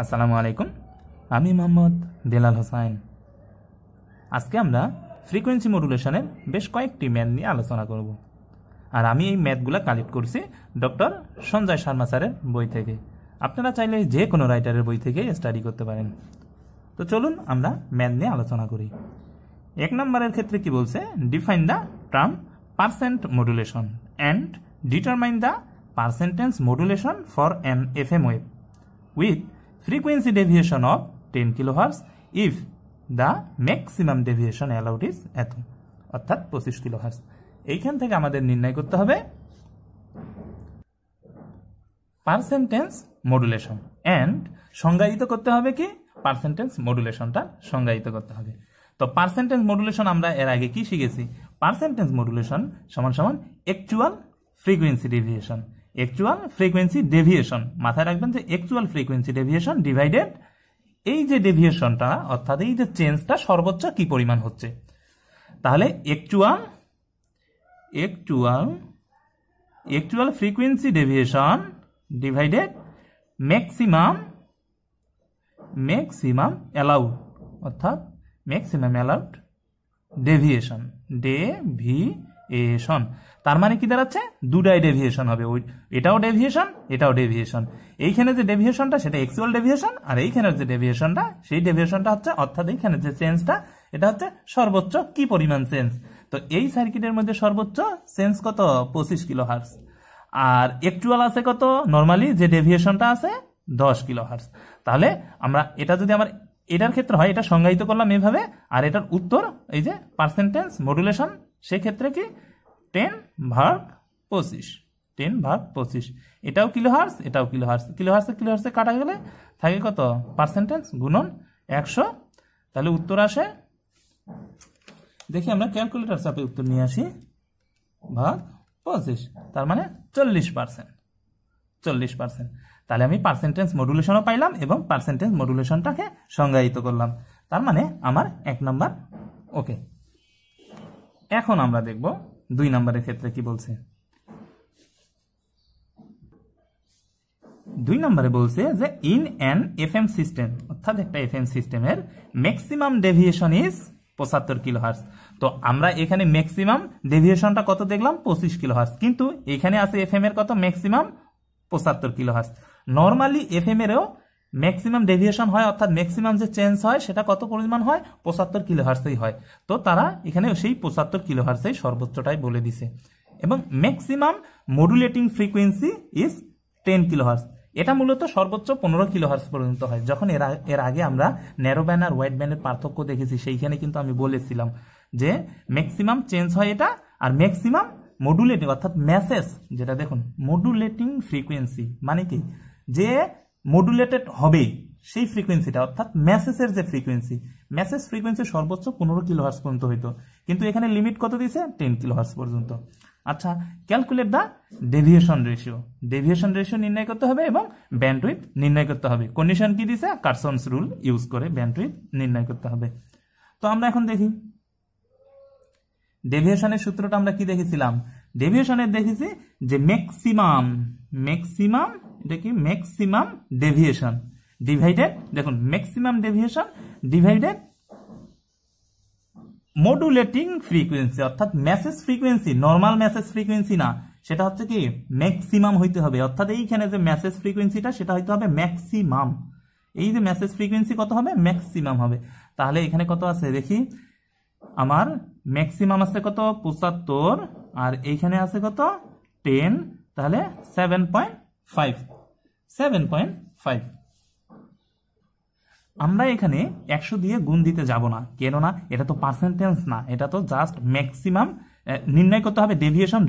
আসসালামু আলাইকুম, আমি মোহাম্মদ দেলাল হোসাইন। আজকে আমরা ফ্রিকোয়েন্সি মডুলেশনের বেশ কয়েকটি ম্যাথ নিয়ে আলোচনা করব। আর আমি এই ম্যাথগুলো কালেক্ট করছি ডক্টর সঞ্জয় শর্মা স্যারের বই থেকে। আপনারা চাইলে যে কোনো রাইটারের বই থেকে স্টাডি করতে পারেন। তো চলুন আমরা ম্যাথ নিয়ে আলোচনা করি। 1 নম্বরের ক্ষেত্রে কি বলছে, define the term percent modulation and determine the percentage modulation for an FM wave with frequency deviation of 10 kilohertz if the maximum deviation allowed is এত, অর্থাৎ 25 কিলোহার্টজ। এইখান থেকে আমাদের নির্ণয় করতে হবে পার্সেন্টেজ মডুলেশন অ্যান্ড সংজ্ঞায়িত করতে হবে কি পার্সেন্টেজ মডুলেশনটা সংজ্ঞায়িত করতে হবে। তো পার্সেন্টেজ মডুলেশন আমরা এর আগে কি শিখেছি, পার্সেন্টেজ মডুলেশন সমান সমান actual frequency deviation. Actual frequency deviation মাথায় রাখবেন যে অ্যাকচুয়াল ফ্রিকোয়েন্সি ডেভিয়েশন ডিভাইডেড এই যে ডেভিয়েশনটা অর্থাৎ এই যে চেঞ্জটা সর্বোচ্চ কি পরিমাণ হচ্ছে। তাহলে actual frequency deviation divided maximum allowed অর্থাৎ ম্যাক্সিমাম অ্যালাউড ডেভিয়েশন ডেভিয়েশন। তার মানে কি দাঁড়াচ্ছে, দুটাই ডেভিয়েশন হবে, এটাও ডেভিয়েশন। এইখানে যে ডেভিয়েশনটা সেটা অ্যাকচুয়াল ডেভিয়েশন, আর এইখানের যে ডেভিয়েশনটা সেই ডেভিয়েশনটা হচ্ছে অর্থাৎ এইখানে যে চেঞ্জটা এটা হচ্ছে সর্বোচ্চ কি পরিমাণ চেঞ্জ। তো এই সার্কিটের মধ্যে সর্বোচ্চ চেঞ্জ কত, 25 কিলোহার্টজ। আর অ্যাকচুয়াল আছে কত, নর্মালি যে ডেভিয়েশনটা আছে 10 কিলোহার্টজ। তাহলে আমরা এটা যদি আমার এটার ক্ষেত্রে হয়, এটা সংজ্ঞায়িত করলাম এইভাবে, আর এটার উত্তর এই যে পার্সেন্টেজ মডুলেশন, সেক্ষেত্রে কি 10/25 এটাও কিলোহার্টজ এটাও কিলোহার্টজে কাটা গেলে থাকে কত, পার্সেন্টেজ গুণন 100। তাহলে উত্তর আসে, দেখি আমরা ক্যালকুলেটর চাপে উত্তর নিয়ে আসি, ভাগ 25, তার মানে 40%। তাহলে আমি পার্সেন্টেজ মডুলেশনও পাইলাম এবং পার্সেন্টেজ মডুলেশনটাকে সংজ্ঞায়িত করলাম। তার মানে আমার 1 নাম্বার ওকে। এখন আমরা দেখব 2 নম্বরের ক্ষেত্রে কি বলছে। 2 নম্বরে বলছে যে ইন অ্যান এফএম সিস্টেম, অর্থাৎ একটা এফএম সিস্টেমের ম্যাক্সিমাম ডেভিয়েশন ইজ 75 কিলোহার্টজ। তো আমরা এখানে ম্যাক্সিমাম ডেভিয়েশনটা কত দেখলাম, 25 কিলোহার্টজ, কিন্তু এখানে আছে এফএম এর কত, ম্যাক্সিমাম 75 কিলোহার্টজ। নর্মালি এফএম এরও ম্যাক্সিমাম ডেভিয়েশন হয়, অর্থাৎ ম্যাক্সিমাম যে চেঞ্জ হয় সেটা কত পরিমাণ হয়, 75 কিলোহার্টজই হয়। তো তারা এখানে সেই 75 কিলোহার্টজই সর্বোচ্চটাই বলে দিছে। এবং maximum modulating frequency is 10 kilohertz. এটা মূলত সর্বোচ্চ 15 কিলোহার্টজ পর্যন্ত হয়। যখন এর আগে আমরা ন্যারো ব্যান্ড আর ওয়াইড ব্যান্ডের পার্থক্য দেখেছি, সেইখানে কিন্তু আমি বলেছিলাম যে ম্যাক্সিমাম চেঞ্জ হয় এটা, আর ম্যাক্সিমাম মডুলেটিং অর্থাৎ মেসেজ, যেটা দেখুন মডুলেটিং ফ্রিকোয়েন্সি মানে কি, যে মডুলেটেড হবে সেই ফ্রিকোয়েন্সিটা অর্থাৎ মেসেজের যে মেসেজ ফ্রিকোয়েন্সি সর্বোচ্চ 15 কিলোহার্টজ পর্যন্ত হইতো, কিন্তু এখানে লিমিট কত দিয়েছে, 10 কিলোহার্টজ পর্যন্ত। আচ্ছা, ক্যালকুলেট দ্য ডেভিয়েশন রেশিও নির্ণয় করতে হবে এবং ব্যান্ডউইথ নির্ণয় করতে হবে। কন্ডিশন কি দিছে, কারসনস রুল ইউজ করে ব্যান্ডউইথ নির্ণয় করতে হবে। তো আমরা এখন দেখি ডেভিয়েশনের সূত্রটা আমরা কি দেখেছিলাম, ডেভিয়েশনের দেখেছি যে ম্যাক্সিমাম এটা কি ম্যাক্সিমাম ডেভিয়েশন ডিভাইডেড, দেখুন maximum deviation divided modulating frequency, অর্থাৎ message frequency, normal message frequency না, সেটা হচ্ছে কি ম্যাক্সিমাম হইতে হবে। অর্থাৎ এইখানে যে মেসেজ ফ্রিকোয়েন্সিটা সেটা হইতে হবে ম্যাক্সিমাম। এই যে মেসেজ ফ্রিকোয়েন্সি কত হবে, ম্যাক্সিমাম হবে। তাহলে এখানে কত আছে দেখি, আমার ম্যাক্সিমাম আছে কত, 75, আর এইখানে আছে কত 10, তাহলে 7.5। আমরা এখানে 100 দিয়ে গুণ দিতে যাব না, কেননা এটা তো পার্সেন্টেজ না, এটা তো জাস্ট ম্যাক্সিমাম নির্ণয় করতে হবে ডেভিয়েশন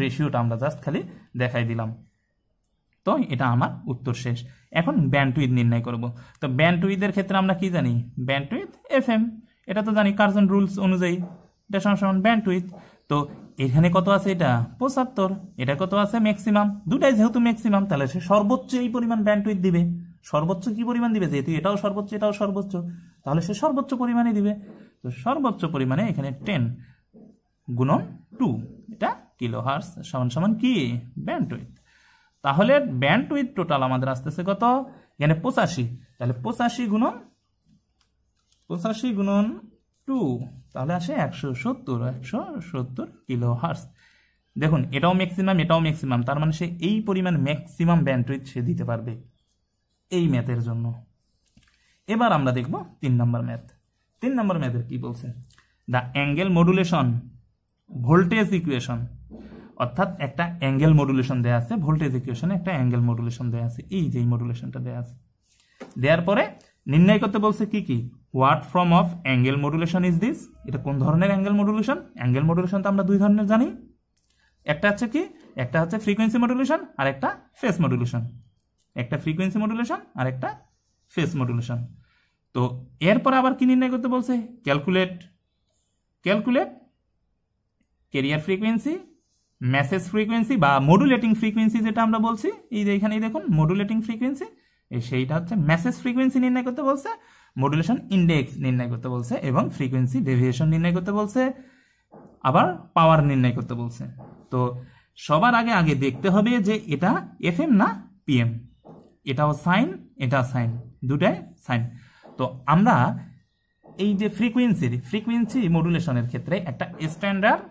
রেশিওটা আমরা জাস্ট খালি দেখাই দিলাম। তো এটা আমার উত্তর শেষ। এখন ব্যান্ডউইথ নির্ণয় করব। তো ব্যান্ডউইথের ক্ষেত্রে আমরা কি জানি, ব্যান্ডউইথ এফএম, এটা তো জানি কারসন রুলস অনুযায়ী এটা সমান ব্যান্ডউইথ। তো এখানে কত আছে, এটা 75, এটা কত আছে ম্যাক্সিমাম, দুটাই যেহেতু ম্যাক্সিমাম, তাহলে সে সর্বোচ্চ এই পরিমাণ ব্যান্ডউইথ দিবে। সর্বোচ্চ কি পরিমাণ দিবে, যেহেতু এটাও সর্বোচ্চ, তাহলে সে সর্বোচ্চ পরিমাণে দিবে। তো সর্বোচ্চ পরিমাণে এখানে 10 গুণন 2, এটা কিলোহার্টজ সমান কি ব্যান্ডউইথ। তাহলে ব্যান্ডউইথ টোটাল আমাদের আসতেছে কত এখানে 85, তাহলে 85 গুণন 2, তাহলে আসে 170 কিলোহার্টজ। দেখুন এটাও ম্যাক্সিমাম, তার মানে সে এই পরিমাণ ম্যাক্সিমাম ব্যান্ডউইথ সে দিতে পারবে এই ম্যাথের জন্য। এবার আমরা দেখব 3 নম্বর ম্যাথ। 3 নম্বর ম্যাথের কি বলছে, the angle modulation voltage equation, অর্থাৎ একটা অ্যাঙ্গেল মডুলেশন দেয়া আছে, ভোল্টেজ ইকুয়েশনে একটা অ্যাঙ্গেল মডুলেশন দেয়া আছে, এই যে মডুলেশনটা দেয়া আছে। দেওয়ার পরে নির্ণয় করতে বলছে কি কি, what form of angle modulation is this, এটা কোন ধরনের অ্যাঙ্গেল মডুলেশন। অ্যাঙ্গেল মডুলেশন তো আমরা দুই ধরনের জানি, একটা হচ্ছে কি, একটা হচ্ছে ফ্রিকোয়েন্সি মডুলেশন আর একটা ফেজ মডুলেশন। একটা ফ্রিকোয়েন্সি মডুলেশন আর একটা ফেজ মডুলেশন। তো এরপর আবার কি নির্ণয় করতে বলছে, calculate career frequency, message frequency বা মডুলেটিং ফ্রিকোয়েন্সি যেটা আমরা বলছি, এই যে এখানেই দেখুন মডুলেটিং ফ্রিকোয়েন্সি, সেইটা হচ্ছে মেসেজ ফ্রিকোয়েন্সি নির্ণয় করতে বলছে, মডুলেশন ইন্ডেক্স নির্ণয় করতে বলছে এবং ফ্রিকোয়েন্সি ডেভিয়েশন নির্ণয় করতে বলছে, আবার পাওয়ার নির্ণয় করতে বলছে। তো সবার আগে দেখতে হবে যে এটা এফএম না পিএম, এটাও সাইন, এটা সাইন, দুটাই সাইন। তো আমরা এই যে ফ্রিকোয়েন্সি মডুলেশনের ক্ষেত্রে একটা স্ট্যান্ডার্ড,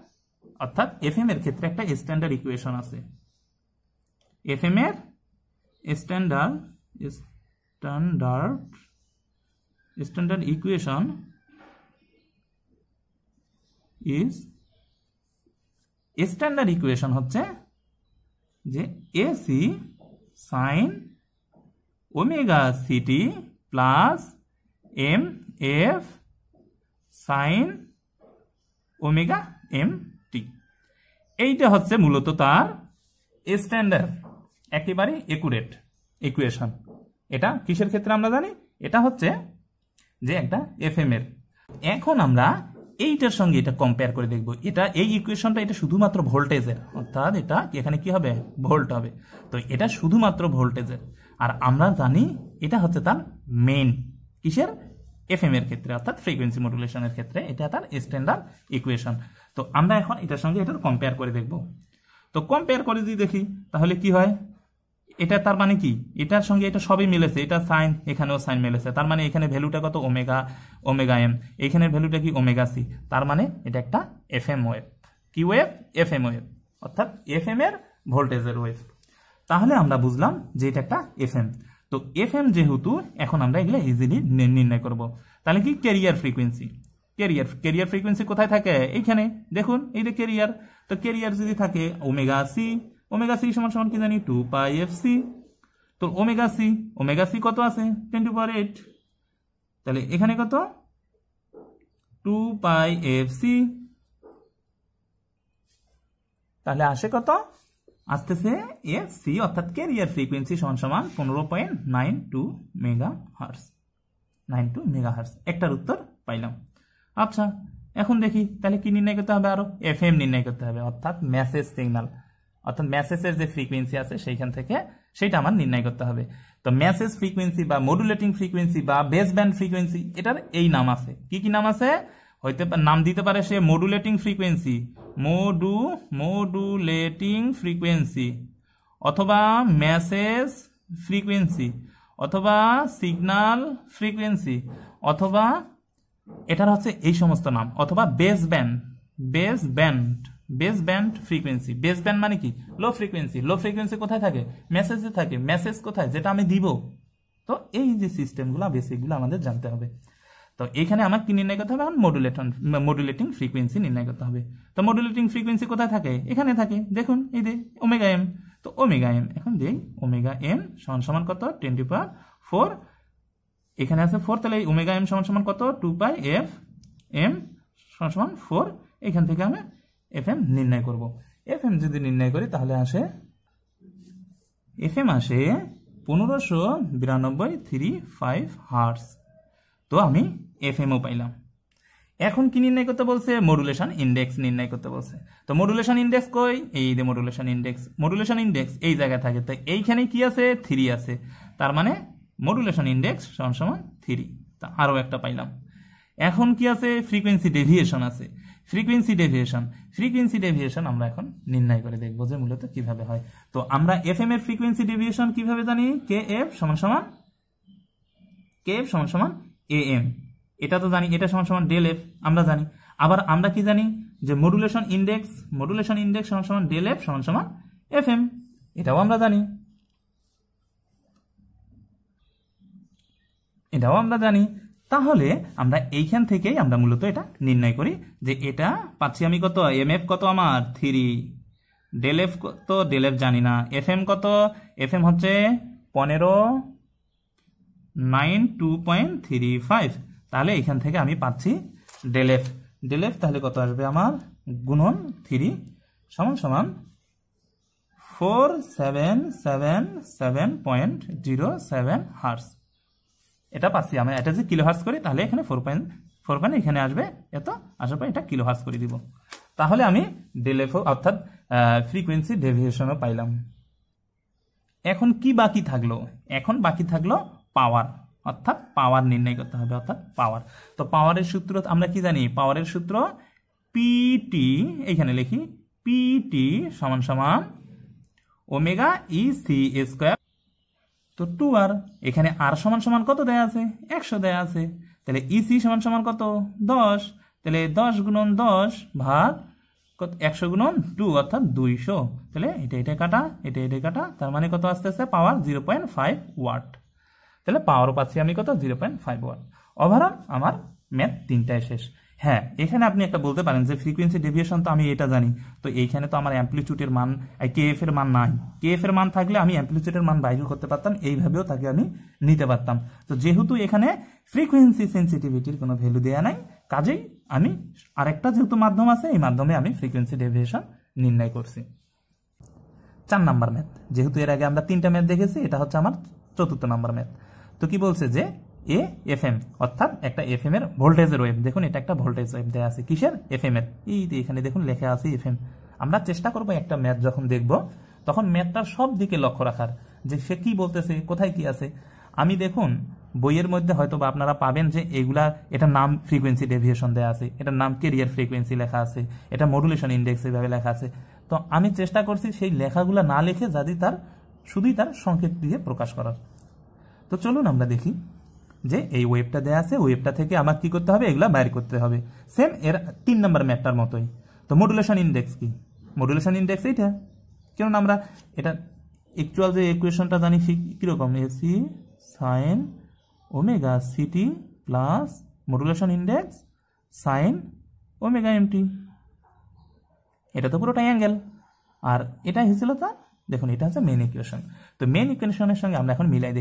অর্থাৎ এফএম এর ক্ষেত্রে একটা স্ট্যান্ডার্ড ইকুয়েশন আছে। এফএম এর স্ট্যান্ডার্ড ইকুয়েশন হচ্ছে যে A C sine omega C T plus M F sine omega M T. এইটা হচ্ছে মূলত তার স্ট্যান্ডার্ড, একেবারে একুরেট ইকুয়েশন। এটা কিসের ক্ষেত্রে আমরা জানি, এটা হচ্ছে যে একটা এফএম এর। এখন আমরা এইটার সঙ্গে এটা কম্পেয়ার করে দেখব, এটা এই ইকুয়েশনটা এটা শুধুমাত্র ভোল্টেজের, অর্থাৎ এটা এখানে কি হবে, ভোল্ট হবে। তো এটা শুধুমাত্র ভোল্টেজের, আর আমরা জানি এটা হচ্ছে তার মেইন কিসের, এফএম এর ক্ষেত্রে, অর্থাৎ ফ্রিকোয়েন্সি মডুলেশনের ক্ষেত্রে এটা তার স্ট্যান্ডার্ড ইকুয়েশন। তো আমরা এখন এটার সঙ্গে এটার কম্পেয়ার করে দেখব। তো কম্পেয়ার করে যদি দেখি তাহলে কি হয়, এটা তার মানে কি, এটার সঙ্গে এটা সবই মিলেছে, এটা সাইন, এখানেও সাইন মিলেছে, তার মানে এখানে ভ্যালুটা কত, ওমেগা এম, এখানের ভ্যালুটা কি ওমেগা সি, তার মানে এটা একটা এফএম ওয়েভ। কি ওয়েভ, এফএম ওয়েভ, অর্থাৎ এফএম এর ভোল্টেজের ওয়েভ। তাহলে আমরা বুঝলাম যে এটা একটা এফএম। তো এফএম যেহেতু, এখন আমরা এগুলো ইজিলি নির্ণয় করব। তাহলে কি, ক্যারিয়ার ফ্রিকোয়েন্সি কোথায় থাকে, এইখানে দেখুন, এই যে ক্যারিয়ার। তো ক্যারিয়ার যদি থাকে ওমেগা সি সমান কি জানি 2 পাই এফ সি। তো ওমেগা সি কত আছে, 10⁸। তাহলে এখানে কত, 2 পাই এফ সি, তাহলে আসে কত, আসতেছে এফ সি, অর্থাৎ ক্যারিয়ার ফ্রিকোয়েন্সি সমান 15.92 মেগাহার্টজ। একটার উত্তর পাইলাম। আচ্ছা, এখন দেখি তাহলে কি নির্ণয় করতে হবে, আরো এফএম নির্ণয় করতে হবে, অর্থাৎ মেসেজ সিগন্যাল, অর্থাৎ মেসেজের যে ফ্রিকোয়েন্সি আছে সেইখান থেকে সেটা আমার নির্ণয় করতে হবে। তো মেসেজ ফ্রিকোয়েন্সি বা মডুলেটিং ফ্রিকোয়েন্সি বা বেস ব্যান্ড ফ্রিকোয়েন্সি, এটার এই নাম আছে, কি নাম আছে, হইতে নাম দিতে পারে সে মডুলেটিং ফ্রিকোয়েন্সি, অথবা মেসেজ ফ্রিকোয়েন্সি, অথবা সিগন্যাল ফ্রিকোয়েন্সি, অথবা এটার হচ্ছে এই সমস্ত নাম, অথবা base band frequency. Base band মানে কি, লো ফ্রিকোয়েন্সি কোথায় থাকে, মেসেজে থাকে, মেসেজ কোথায়, যেটা আমি দিব। তো এই যে সিস্টেমগুলো, বেসিকগুলো আমাদের জানতে হবে। তো এখানে আমার কি নির্ণয় করতে হবে, মডুলেটিং ফ্রিকোয়েন্সি নির্ণয় করতে হবে। তো মডুলেটিং ফ্রিকোয়েন্সি কোথায় থাকে, এখানে থাকে, দেখুন এই যে ওমেগা এম। তো ওমেগা এম এখন দেই, ওমেগা এম সমান কত, 10⁴। এখানে আছে 4, তাহলে ওমেগা এম সমান কত, 2 পাই এফ এম সমান 4। এখান থেকে আমি এফএম নির্ণয় করব। এফএম যদি নির্ণয় করি তাহলে আসে, এফএম আসে 1592.35 হার্টজ। তো আমি এফএমও পাইলাম। এখন কি নির্ণয় করতে বলছে, মডুলেশন ইন্ডেক্স নির্ণয় করতে বলছে। তো মডুলেশন ইন্ডেক্স কই, এই যে মডুলেশন ইন্ডেক্স এই জায়গায় থাকে। তো এইখানে কি আছে, 3 আছে, তার মানে মডুলেশন ইন্ডেক্স সমান 3। তা আরো একটা পাইলাম। এখন কি আছে, ফ্রিকোয়েন্সি ডেভিয়েশন আছে। ফ্রিকোয়েন্সি ডেভিয়েশন আমরা এখন নির্ণয় করে দেখবো যে মূলত কিভাবে হয়। তো আমরা এফএম এর ফ্রিকোয়েন্সি ডেভিয়েশন কিভাবে জানি, কে এফ সমান কেএফ সমান সমান এএম, এটা তো জানি, এটা সমান সমান ডেল এফ আমরা জানি। আবার আমরা কি জানি যে মডুলেশন ইন্ডেক্স সমান সমান ডেল এফ সমান সমান এফ এম, এটাও আমরা জানি, তাহলে আমরা এইখান থেকেই আমরা মূলত এটা নির্ণয় করি যে এটা পাচ্ছি আমি কত, এম এফ কত আমার 3, ডেল এফ কত, ডেল এফ জানি না, এফ এম কত, এফ এম হচ্ছে 1592.35, তাহলে এখান থেকে আমি পাচ্ছি ডেল এফ, তাহলে কত আসবে আমার গুণন 3 সমান সমান 4777.07 হার্টজ, এটা পাচ্ছি আমরা। এটা যে কিলো হার্টজ করি তাহলে এখানে 4.4 এখানে আসবে, এত আসার পর এটা কিলো হার্টজ করে দিব, তাহলে আমি ডেল এফ অর্থাৎ ফ্রিকোয়েন্সি ডেভিয়েশনও পাইলাম। এখন কি বাকি থাকলো? এখন বাকি থাকলো পাওয়ার, অর্থাৎ পাওয়ার নির্ণয় করতে হবে, অর্থাৎ পাওয়ার। তো পাওয়ারের সূত্র আমরা কি জানি? পাওয়ারের সূত্র পিটি, এখানে লিখি পিটি সমান সমান ওমেগা ই সি স্কোয়ার, তো 2r, এখানে আর সমান সমান কত দেয়া আছে? 100 দেয়া আছে, তাহলে ইসি সমান সমান কত? 10, তাহলে 10 গুণন 10 ভাগ 100 গুণন 2 অর্থাৎ 200, তাহলে এটা কাটা, এটা কাটা, তার মানে কত আসতেছে? পাওয়ার 0.5 ওয়াট, তাহলে পাওয়ারও পাচ্ছি আমি কত? 0.5 ওয়াট। ওভারঅল আমার ম্যাথ 3টায় শেষ। হ্যাঁ, এখানে আপনি একটা বলতে পারেন যে ফ্রিকোয়েন্সি ডেভিয়েশন তো আমি এটা জানি, তো এইখানে তো আমার অ্যাম্পলিটিউডের মান কেএফ এর মান নাই, কেএফ এর মান থাকলে আমি অ্যাম্পলিটিউডের মান বাইর করতে পারতাম, এইভাবেও তাকে আমি নিতে পারতাম। তো যেহেতু এখানে ফ্রিকোয়েন্সি সেন্সিটিভিটির কোনো ভ্যালু দেয়া নাই, কাজেই আমি আরেকটা যেহেতু মাধ্যম আছে, এই মাধ্যমে আমি ফ্রিকোয়েন্সি ডেভিয়েশন নির্ণয় করছি। 4 নাম্বার ম্যাথ, যেহেতু এর আগে আমরা 3টা ম্যাথ দেখেছি, এটা হচ্ছে আমার 4র্থ নাম্বার ম্যাথ। তো কি বলছে যে এ এফ এম, অর্থাৎ একটা এফ এম এর ভোল্টেজের ওয়েভ, দেখুন এটা একটা ভোল্টেজ ওয়েভ দেওয়া আছে, কিসের? এফ এম এর, এই এখানে দেখুন লেখা আছে এফ এম। আমরা চেষ্টা করবো একটা ম্যাথ যখন দেখব তখন ম্যাথটার সব দিকে লক্ষ্য রাখার, যে সে কি বলতেছে, কোথায় কি আছে। আমি দেখুন বইয়ের মধ্যে হয়তো বা আপনারা পাবেন যে এগুলা, এটার নাম ফ্রিকোয়েন্সি ডেভিয়েশন দেওয়া আছে, এটার নাম ক্যারিয়ার ফ্রিকোয়েন্সি লেখা আছে, এটা মডুলেশন ইন্ডেক্স এভাবে লেখা আছে। তো আমি চেষ্টা করছি সেই লেখাগুলো না লিখে যদি শুধুই তার সংকেত দিয়ে প্রকাশ করার। তো চলুন আমরা দেখি যে এই ওয়েবটা দেয়া আছে, ওয়েবটা থেকে আমার কি করতে হবে? এগুলা বাইর করতে হবে, সেম এর 3 নম্বর ম্যাথটার মতোই। তো মডুলেশন ইন্ডেক্স কি? মডুলেশন ইন্ডেক্স এইটা, কারণ আমরা এটা অ্যাকচুয়াল যে ইকুয়েশনটা জানি কিরকম, A C sine omega C T plus modulation index sine omega M T, এটা তো পুরোটা অ্যাঙ্গেল, আর এটা হয়েছিল তা দেখুন এটা হচ্ছে মেন ইকুয়েশন। তো মেন ইকুয়েশনের সঙ্গে আমরা এখন মিলাই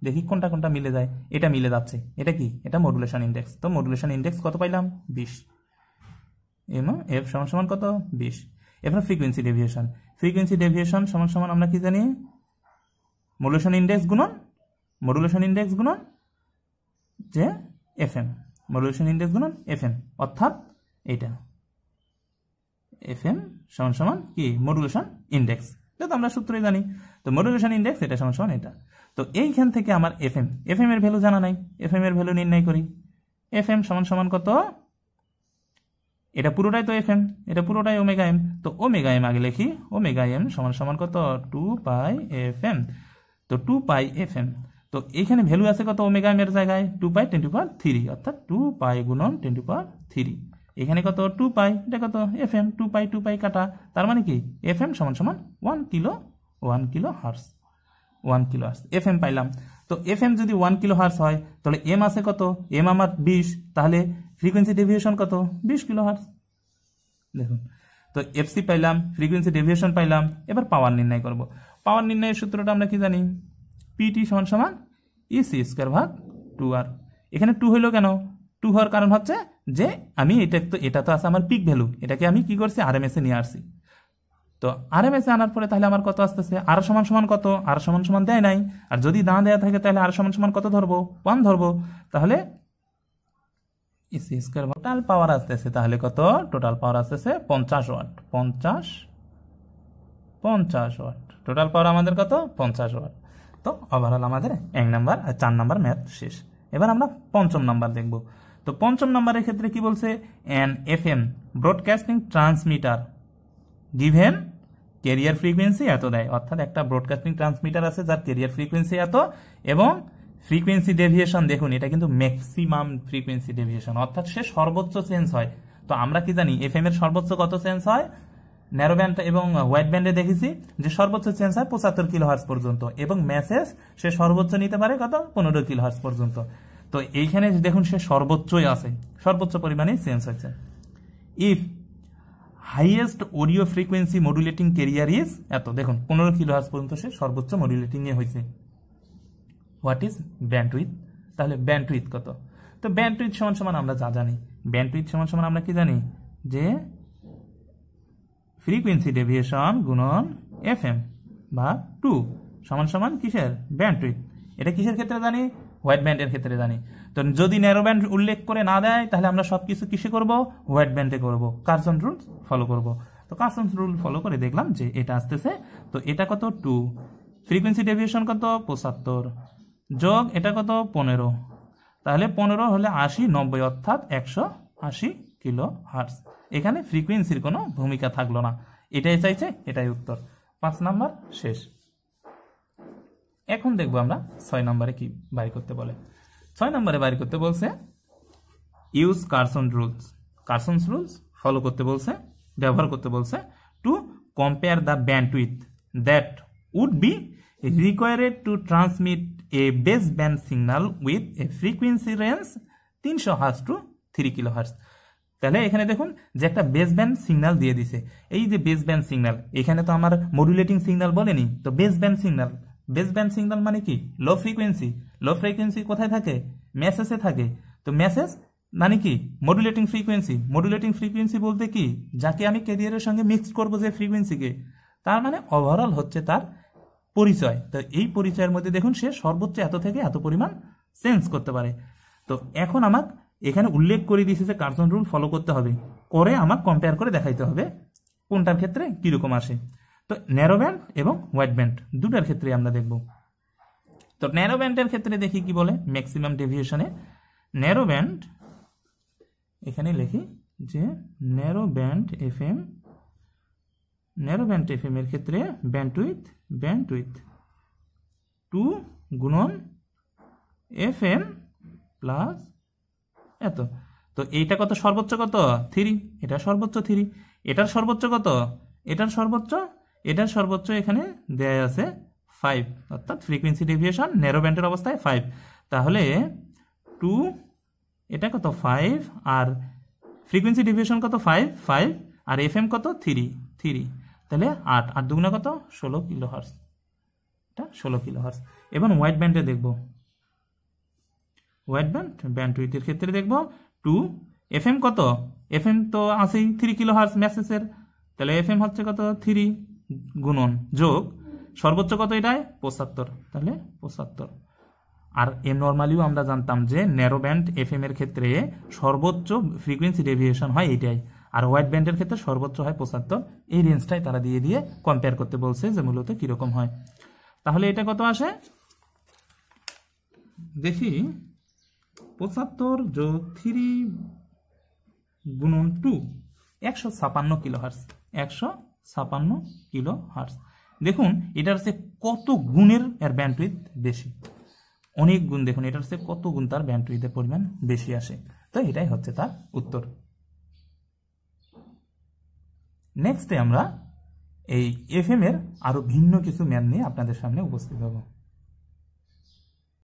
দেখি কোনটা কোনটা মিলে যায়। এটা মিলে যাচ্ছে, এটা কি? এটা মডুলেশন ইন্ডেক্স। তো মডুলেশন ইন্ডেক্স কত পাইলাম? 20, এফ সমান সমান কত? 20। এবার ফ্রিকোয়েন্সি ডেভিয়েশন সমান সমান আমরা কি জানি? মডুলেশন ইন্ডেক্স গুণন যে এফ এম, মডুলেশন ইন্ডেক্স গুণন এফ এম, অর্থাৎ এইটা এফ এম সমান সমান কি? মডুলেশন ইন্ডেক্স, এটা তো আমরা সূত্রই জানি। তো মডুলেশন ইন্ডেক্স এটা সমান সমান এটা। তো এইখান থেকে আমার এফ এম এর ভ্যালু জানা নাই, এফ এম এর ভ্যালু নির্ণয় করি। এফ এম সমান সমান কত? এটা পুরোটাই তো এফ এম, এটা পুরোটাই ওমেগা এম। তো ওমেগা এম আগে লিখি, ওমেগা এম সমান সমান কত? 2 পাই এফ এম। তো 2 পাই এফ এম, তো এইখানে ভ্যালু আছে কত ওমেগা এম এর জায়গায়? 2 পাই 10⁻³ অর্থাৎ 2 পাই গুণন 10⁻³। এখানে কত? 2 পাই, এটা কত? এফ এম, 2 পাই কাটা, তার মানে কি? এফ এম সমান সমান 1 kilohertz, 1 kilohertz F M পাইলাম। তো এফ এম যদি 1 কিলো হার্টজ হয় তাহলে এম আছে কত? এম আমার 20, তাহলে ফ্রিকোয়েন্সি ডেভিয়েশন কত? 20 কিলো হার্টজ। দেখুন, তো এফসি পাইলাম, ফ্রিকোয়েন্সি ডেভিয়েশন পাইলাম, এবার পাওয়ার নির্ণয় করব। পাওয়ার নির্ণয়ের সূত্রটা আমরা কি জানি? পিটি সমান সমান ইসি স্কয়ার ভাগ 2r। এখানে 2 হইলো কেন? 2 হওয়ার কারণ হচ্ছে যে আমি এটা তো আছে আমার পিক ভ্যালু, এটাকে আমি কি করছি? আরএমএস এ নিয়ে আসছি। তো আরএমএস এ আনার পরে তাহলে আমার কত আসতেছে? আর সমান সমান কত? আর সমান সমান দেয় নাই, আর যদি না দেয়া থাকে তাহলে আর সমান সমান কত ধরবো? 1 ধরবো। তাহলে ইসি স্কয়ার টোটাল পাওয়ার আসতেছে তাহলে কত? টোটাল পাওয়ার আসতেছে 50 ওয়াট। 50 ওয়াট টোটাল পাওয়ার আমাদের কত? 50 ওয়াট। তো ওভারঅল আমাদের 1 নাম্বার আর 4 নাম্বার ম্যাথ শেষ। এবার আমরা 5ম নাম্বার দেখব। তো 5ম নাম্বারের ক্ষেত্রে কি বলছে? An FM broadcasting transmitter given career frequency এত দেয়, অর্থাৎ একটা ব্রডকাস্টিং ট্রান্সমিটার আছে যার ক্যারিয়ার ফ্রিকোয়েন্সি এত এবং ফ্রিকোয়েন্সি ডেভিয়েশন দেখুন, এটা কিন্তু ম্যাক্সিমাম ফ্রিকোয়েন্সি ডেভিয়েশন, অর্থাৎ সে সর্বোচ্চ চেঞ্জ হয়। তো আমরা কি জানি এফএম এর সর্বোচ্চ কত চেঞ্জ হয়? ন্যারো ব্যান্ড এবং হোয়াইট ব্যান্ডে দেখেছি যে সর্বোচ্চ চেঞ্জ হয় 75 কিলোহার্টজ পর্যন্ত, এবং মেসেজ সে সর্বোচ্চ নিতে পারে কত? 15 কিলোহার্টজ পর্যন্ত। তো এইখানে দেখুন সে সর্বোচ্চই আছে, সর্বোচ্চ পরিমাণে চেঞ্জ হচ্ছে। If highest audio frequency modulating career is এত, দেখুন 15 কিলোহার্টজ পর্যন্ত সে সর্বোচ্চ মডুলেটিং এ হয়েছে। What is bandwidth? তাহলে ব্যান্ডউইথ কত? তো ব্যান্ডউইথ সমান সমান আমরা যা জানি, ব্যান্ডউইথ সমান সমান আমরা কি জানি যে ফ্রিকোয়েন্সি ডেভিয়েশন গুণন এফএম বা 2 সমান সমান কিসের? ব্যান্ডউইথ। এটা কিসের ক্ষেত্রে জানি? হোয়াইট ব্যান্ডের ক্ষেত্রে জানি। তো যদি ন্যারো ব্যান্ড উল্লেখ করে না দেয় তাহলে আমরা সবকিছু কিসে করব? হোয়াইট ব্যান্ডে করব, কার্সন রুল ফলো করব। তো কার্সন রুল ফলো করে দেখলাম যে এটা আসতেছে, তো এটা কত? 2। ফ্রিকোয়েন্সি ডেভিয়েশন কত? 75 যোগ এটা কত? 15। তাহলে 15 হলে 80, 90 অর্থাৎ 180 কিলো হার্টজ। এখানে ফ্রিকোয়েন্সির কোনো ভূমিকা থাকলো না, এটাই চাইছে, এটাই উত্তর। 5 নাম্বার শেষ। এখন দেখবো আমরা 6 নম্বরে কি বাড়ি করতে বলে। 6 নম্বরে বাড়ি করতে বলছে use Carson rules. Carson rules follow করতে বলছে, ব্যবহার করতে বলছে to compare the bandwidth that would be required to transmit a base band signal with a frequency range 300 hertz to 3 kilohertz. তাহলে এখানে দেখুন যে একটা বেস ব্যান্ড সিগন্যাল দিয়ে দিছে। এই যে বেস ব্যান্ড সিগন্যাল, এখানে তো আমার মডুলেটিং সিগন্যাল বলেনি, তো base band signal. Base band signal মানে কি? Low frequency. লো ফ্রিকোয়েন্সি কোথায় থাকে? মেসেজে থাকে। তো মেসেজ মানে কি? Modulating frequency. মডুলেটিং ফ্রিকোয়েন্সি বলতে কি? যাকে আমি ক্যারিয়ারের সঙ্গে মিক্স করবো যে ফ্রিকোয়েন্সিকে, তার মানে ওভারঅল হচ্ছে তার পরিচয়। তো এই পরিচয়ের মধ্যে দেখুন সে সর্বোচ্চ এত থেকে এত পরিমাণ চেঞ্জ করতে পারে। তো এখন আমাকে এখানে উল্লেখ করে দিয়েছে যে কার্সন রুল ফলো করতে হবে, করে আমাকে কম্পেয়ার করে দেখাইতে হবে কোনটার ক্ষেত্রে কিরকম আসে। তো ন্যারো ব্যান্ড এবং হোয়াইট ব্যান্ড দুটার ক্ষেত্রে আমরা দেখব। তো ন্যারো ব্যান্ডের ক্ষেত্রে দেখি কি বলে ম্যাক্সিমাম ডেভিয়েশনে। ন্যারো ব্যান্ড এখানে লিখি যে narrow band FM, narrow band FM এর ক্ষেত্রে ব্যান্ডউইথ 2 গুণন এফএম প্লাস এত। তো এইটা কত? সর্বোচ্চ কত? 3। এটা সর্বোচ্চ 3। এটার সর্বোচ্চ কত? এটার সর্বোচ্চ এখানে দেয়া আছে 5, অর্থাৎ ফ্রিকোয়েন্সি ডেভিয়েশন ন্যারো ব্যান্ডের অবস্থায় 5। তাহলে 2, এটা কত? 5, আর ফ্রিকোয়েন্সি ডেভিয়েশন কত? 5 আর এফএম কত? 3। তাহলে 8 আর দুগুণা কত? 16 কিলো হার্টজ। এটা 16 কিলো হার্টজ। এবং হোয়াইট ব্যান্ডে দেখব। হোয়াইট ব্যান্ড ব্যান্ডউইথের ক্ষেত্রে দেখব 2, এফএম কত? এফএম তো আছেই 3 কিলো হার্টজ মেসেজের, তাহলে এফএম হচ্ছে কত? 3 গুণন যোগ সর্বোচ্চ কত? এটাই 75, তাহলে 75। আর নর্মালিও আমরা জানতাম যে ন্যারো ব্যান্ড এফএম এর ক্ষেত্রে সর্বোচ্চ ফ্রিকোয়েন্সি ডেভিয়েশন হয় এইটাই, আর হোয়াইট ব্যান্ডের ক্ষেত্রে সর্বোচ্চ হয় 75। এই রেঞ্জটাই তারা দিয়ে কম্পেয়ার করতে বলছে যে মূলত কিরকম হয়। তাহলে এটা কত আসে দেখি, 75 যোগ 3 গুণন 2, 156 কিলো হার্টজ। 156 kilo hertz. দেখুন এটার চেয়ে কত গুণের এর ব্যান্ডউইথ বেশি, অনেক গুণ। দেখুন এটার চেয়ে কত গুণ তার ব্যান্ডউইথের পরিমাণ বেশি আসে। তো এটাই হচ্ছে তার উত্তর। নেক্সটে আমরা এই এফএম এর আরো ভিন্ন কিছু ম্যান নিয়ে আপনাদের সামনে উপস্থিত হব।